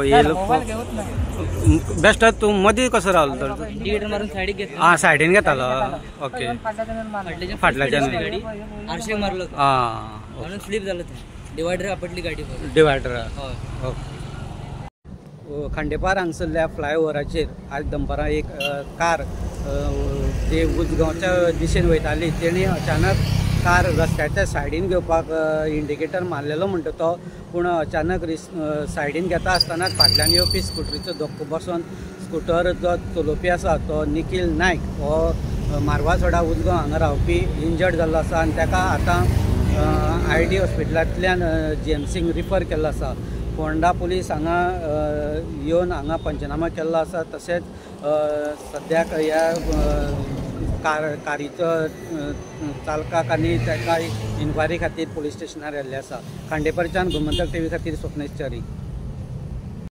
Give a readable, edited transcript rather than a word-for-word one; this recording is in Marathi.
येईल बेस्ट तू मदीं कसो रावलो तर इंडिकेटर मारून सायडीक घेतलो हां सायडीन घेतालो ओके फाटल्याच्यान गाडी आरशेक मारलो म्हणून स्लीप जालो ते डिवायडर आपटली गाडी डिवायडर ओके खांडेपार हांगसरल्या फ्लायओव्हराचेर आज दनपारां एक कार जे उजगांवच्या दिशेन वयताली तेणी अचानक कार रस्त्याच्या सायडीन घेवपाक इंडिकेटर मारलेलो म्हणटा तो पूण अचानक सायडीन घेता आसतना फाटल्यान येवपी स्कुटरीचो धक्को बसून स्कुटर जो चलोवपी आसा तो निखील नायक हो मारवासोडा उजगांव हांगा रावपी इंजर्ड जाल्लो आसा आनी ताका आतां ID हॉस्पिटलांतल्यान GMCक रिफर केल्लो आसा फोंडा पुलीस हांगा येवन हांगा पंचनामा केल्लो आसा तशेंच सद्याक ह्या कारीचो चालकाक आनी ताका इन्क्वायरी खातीर पुलीस स्टेशनार येल्ले आसा खांडेपारच्यान गोमंतक TV खातीर स्वप्नेश च्यारी।